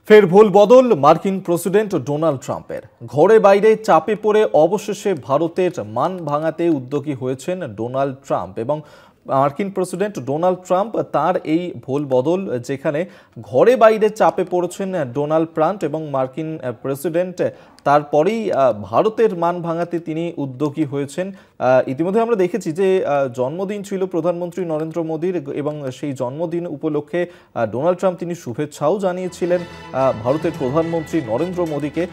ফের ভুল বদল মার্কিন প্রেসিডেন্ট ডোনাল্ড ট্রাম্পের। ঘরে বাইরে চাপে পড়ে অবশেষে ভারতের মান ভাঙাতে উদ্যোগী হয়েছেন ডোনাল্ড ট্রাম্প এবং মার্কিন প্রেসিডেন্ট ডোনাল্ড ট্রাম্প তার এই ভুল বদল, যেখানে ঘরে বাইরে চাপে পড়েছেন ডোনাল্ড ট্রাম্প এবং মার্কিন প্রেসিডেন্ট তারপরেই ভারতের মান ভাঙাতে তিনি উদ্যোগী হয়েছেন। ইতিমধ্যে আমরা দেখেছি যে জন্মদিন ছিল প্রধানমন্ত্রী নরেন্দ্র মোদীর এবং সেই জন্মদিন উপলক্ষে ডোনাল্ড ট্রাম্প তিনি শুভেচ্ছাও জানিয়েছিলেন ভারতের প্রধানমন্ত্রী নরেন্দ্র মোদীকে।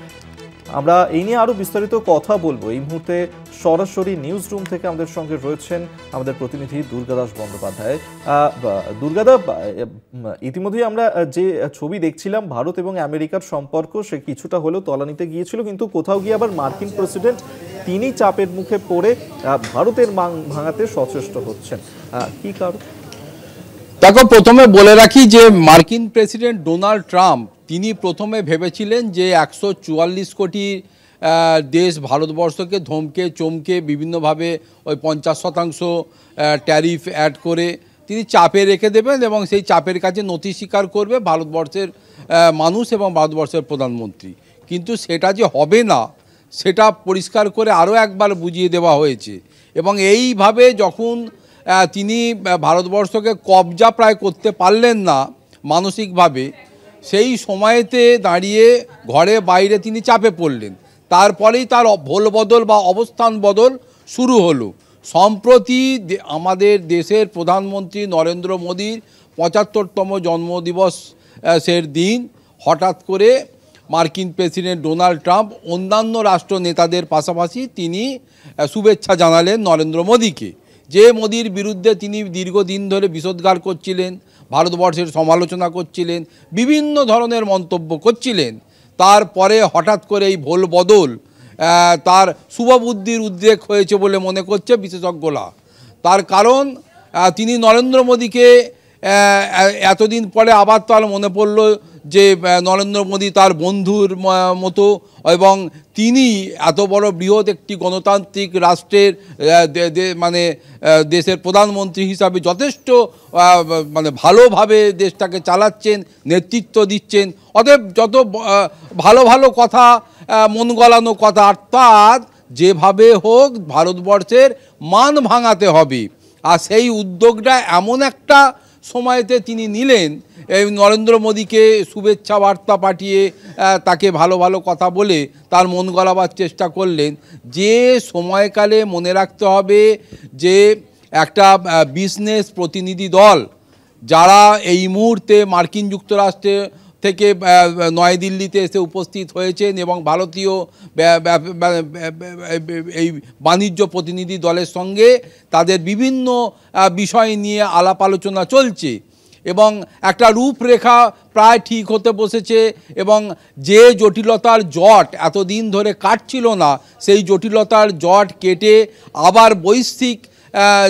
আমরা এই নিয়ে আরো বিস্তারিত কথা বলবো। এই মুহূর্তে সরাসরি নিউজ রুম থেকে আমাদের সঙ্গে রয়েছেন আমাদের প্রতিনিধি দুর্গাদাস বন্দ্যোপাধ্যায়। দুর্গাদা, ইতিমধ্যেই আমরা যে ছবি দেখছিলাম ভারত এবং আমেরিকার সম্পর্ক সে কিছুটা হলেও তলানিতে গিয়েছিল, কিন্তু কোথাও গিয়ে আবার মার্কিন প্রেসিডেন্ট তিনি চাপের মুখে পড়ে ভারতের মান ভাঙাতে সচেষ্ট হচ্ছেন, কি কারণ? দেখো, প্রথমে বলে রাখি যে মার্কিন প্রেসিডেন্ট ডোনাল্ড ট্রাম্প তিনি প্রথমে ভেবেছিলেন যে 144 কোটি দেশ ভারতবর্ষকে ধমকে চমকে বিভিন্নভাবে ওই 50% ট্যারিফ অ্যাড করে তিনি চাপে রেখে দেবেন এবং সেই চাপের কাছে নথি স্বীকার করবে ভারতবর্ষের মানুষ এবং ভারতবর্ষের প্রধানমন্ত্রী। কিন্তু সেটা যে হবে না সেটা পরিষ্কার করে আরও একবার বুঝিয়ে দেওয়া হয়েছে এবং এইভাবে যখন তিনি ভারতবর্ষকে কবজা প্রায় করতে পারলেন না মানসিকভাবে, সেই সময়েতে দাঁড়িয়ে ঘরে বাইরে তিনি চাপে পড়লেন। তারপরেই তার ভোল বদল বা অবস্থান বদল শুরু হলো। সম্প্রতি আমাদের দেশের প্রধানমন্ত্রী নরেন্দ্র মোদীর 75তম জন্মদিবসের দিন হঠাৎ করে মার্কিন প্রেসিডেন্ট ডোনাল্ড ট্রাম্প অন্যান্য রাষ্ট্র নেতাদের পাশাপাশি তিনি শুভেচ্ছা জানালেন নরেন্দ্র মোদীকে, যে মোদির বিরুদ্ধে তিনি দীর্ঘদিন ধরে বিষোদ্গার করছিলেন, ভারতবর্ষের সমালোচনা করছিলেন, বিভিন্ন ধরনের মন্তব্য করছিলেন। তারপরে হঠাৎ করে এই ভোল বদল তার শুভবুদ্ধির উদ্রেক হয়েছে বলে মনে করছে বিশেষজ্ঞরা। তার কারণ তিনি নরেন্দ্র মোদীকে এতদিন পরে আবার তার মনে পড়ল যে নরেন্দ্র মোদী তার বন্ধুর মতো এবং তিনি এত বড় বৃহৎ একটি গণতান্ত্রিক রাষ্ট্রের মানে দেশের প্রধানমন্ত্রী হিসাবে যথেষ্ট মানে ভালোভাবে দেশটাকে চালাচ্ছেন, নেতৃত্ব দিচ্ছেন। অতএব যত ভালো ভালো কথা, মন গলানো কথা, অর্থাৎ যেভাবে হোক ভারতবর্ষের মান ভাঙাতে হবে। আর সেই উদ্যোগটা এমন একটা সময়তে তিনি নিলেন, এই নরেন্দ্র মোদীকে শুভেচ্ছা বার্তা পাঠিয়ে তাকে ভালো ভালো কথা বলে তার মন গলাবার চেষ্টা করলেন। যে সময়কালে মনে রাখতে হবে যে একটা বিজনেস প্রতিনিধি দল যারা এই মুহূর্তে মার্কিন যুক্তরাষ্ট্রে থেকে নয়াদিল্লিতে এসে উপস্থিত হয়েছেন এবং ভারতীয় এই বাণিজ্য প্রতিনিধি দলের সঙ্গে তাদের বিভিন্ন বিষয় নিয়ে আলাপ আলোচনা চলছে এবং একটা রূপরেখা প্রায় ঠিক হতে বসেছে এবং যে জটিলতার জট এতদিন ধরে কাটছিল না সেই জটিলতার জট কেটে আবার বৈশ্বিক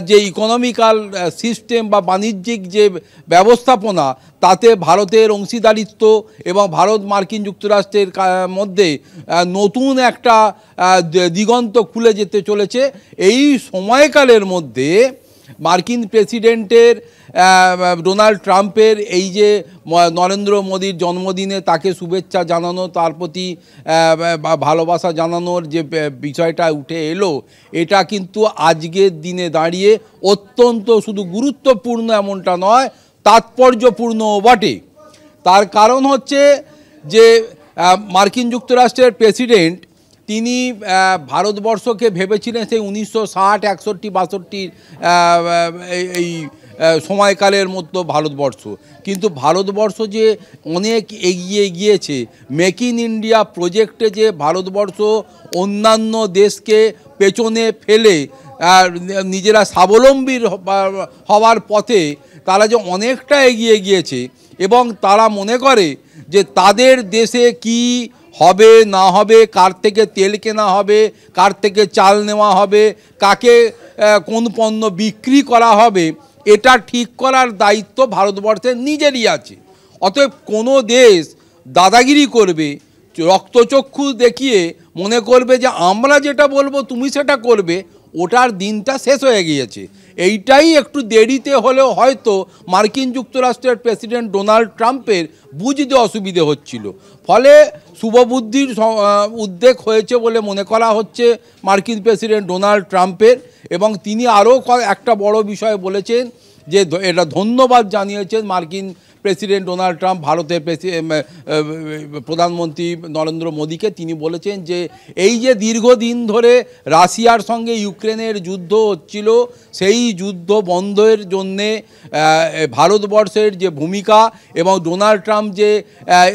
যে ইকোনমিক্যাল সিস্টেম বা বাণিজ্যিক যে ব্যবস্থাপনা তাতে ভারতের অংশীদারিত্ব এবং ভারত মার্কিন যুক্তরাষ্ট্রের মধ্যে নতুন একটা দিগন্ত খুলে যেতে চলেছে। এই সময়কালের মধ্যে মার্কিন প্রেসিডেন্টের ডোনাল্ড ট্রাম্পের এই যে নরেন্দ্র মোদীর জন্মদিনে তাকে শুভেচ্ছা জানানো, তার প্রতি ভালোবাসা জানানোর যে বিষয়টা উঠে এলো, এটা কিন্তু আজকের দিনে দাঁড়িয়ে অত্যন্ত শুধু গুরুত্বপূর্ণ এমনটা নয়, তাৎপর্যপূর্ণও বটে। তার কারণ হচ্ছে যে মার্কিন যুক্তরাষ্ট্রের প্রেসিডেন্ট তিনি ভারতবর্ষকে ভেবেছিলেন সেই 1960, 61, 62 এই সময়কালের মতো ভারতবর্ষ, কিন্তু ভারতবর্ষ যে অনেক এগিয়ে গিয়েছে। মেক ইন ইন্ডিয়া প্রজেক্টে যে ভারতবর্ষ অন্যান্য দেশকে পেছনে ফেলে নিজেরা স্বাবলম্বী হওয়ার পথে তারা যে অনেকটা এগিয়ে গিয়েছে এবং তারা মনে করে যে তাদের দেশে কি হবে না হবে, কার থেকে তেল কেনা হবে, কার থেকে চাল নেওয়া হবে, কাকে কোন পণ্য বিক্রি করা হবে, এটা ঠিক করার দায়িত্ব ভারতবর্ষের নিজেরই আছে। অতএব কোনো দেশ দাদাগিরি করবে, রক্তচক্ষু দেখিয়ে মনে করবে যে আমরা যেটা বলবো তুমি সেটা করবে, ওটার দিনটা শেষ হয়ে গিয়েছে। এইটাই একটু দেরিতে হলেও হয়তো মার্কিন যুক্তরাষ্ট্রের প্রেসিডেন্ট ডোনাল্ড ট্রাম্পের বুঝতে অসুবিধে হচ্ছিল, ফলে শুভবুদ্ধির উদ্বেগ হয়েছে বলে মনে করা হচ্ছে মার্কিন প্রেসিডেন্ট ডোনাল্ড ট্রাম্পের। এবং তিনি আরও একটা বড় বিষয় বলেছেন যে এটা ধন্যবাদ জানিয়েছেন মার্কিন প্রেসিডেন্ট ডোনাল্ড ট্রাম্প ভারতের প্রধানমন্ত্রী নরেন্দ্র মোদীকে। তিনি বলেছেন যে এই যে দীর্ঘদিন ধরে রাশিয়ার সঙ্গে ইউক্রেনের যুদ্ধ হচ্ছিল, সেই যুদ্ধ বন্ধের জন্যে ভারতবর্ষের যে ভূমিকা এবং ডোনাল্ড ট্রাম্প যে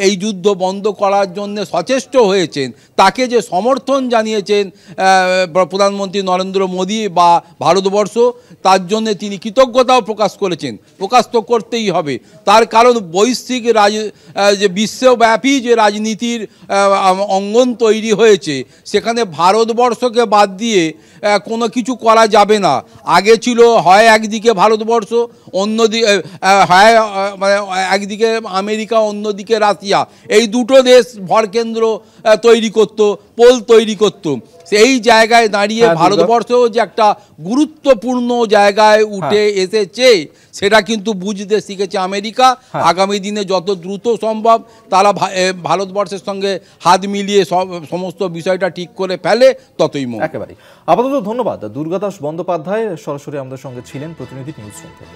এই যুদ্ধ বন্ধ করার জন্য সচেষ্ট হয়েছেন, তাকে যে সমর্থন জানিয়েছেন প্রধানমন্ত্রী নরেন্দ্র মোদী বা ভারতবর্ষ, তার জন্য তিনি কৃতজ্ঞতাও প্রকাশ করেছেন। প্রকাশ তো করতেই হবে, তার কারণ বৈশ্বিক যে বিশ্বব্যাপী যে রাজনীতির অঙ্গন তৈরি হয়েছে, সেখানে ভারতবর্ষকে বাদ দিয়ে কোনো কিছু করা যাবে না। আগে ছিল হয় একদিকে ভারতবর্ষ, অন্যদিকে হয় মানে একদিকে আমেরিকা, অন্যদিকে রাশিয়া, এই দুটো দেশ ভরকেন্দ্র তৈরি করত, পোল তৈরি করত। সেই জায়গায় দাঁড়িয়ে ভারতবর্ষও যে একটা গুরুত্বপূর্ণ জায়গায় উঠে এসেছে, সেটা কিন্তু বুঝতে শিখেছে আমেরিকা। আগামী দিনে যত দ্রুত সম্ভব তারা ভারতবর্ষের সঙ্গে হাত মিলিয়ে সমস্ত বিষয়টা ঠিক করে ফেলে, ততই মঙ্গল। একেবারে। আপাতত ধন্যবাদ। দুর্গাদাস বন্দ্যোপাধ্যায় সরাসরি আমাদের সঙ্গে ছিলেন, প্রতিনিধি নিউজ রুম থেকে।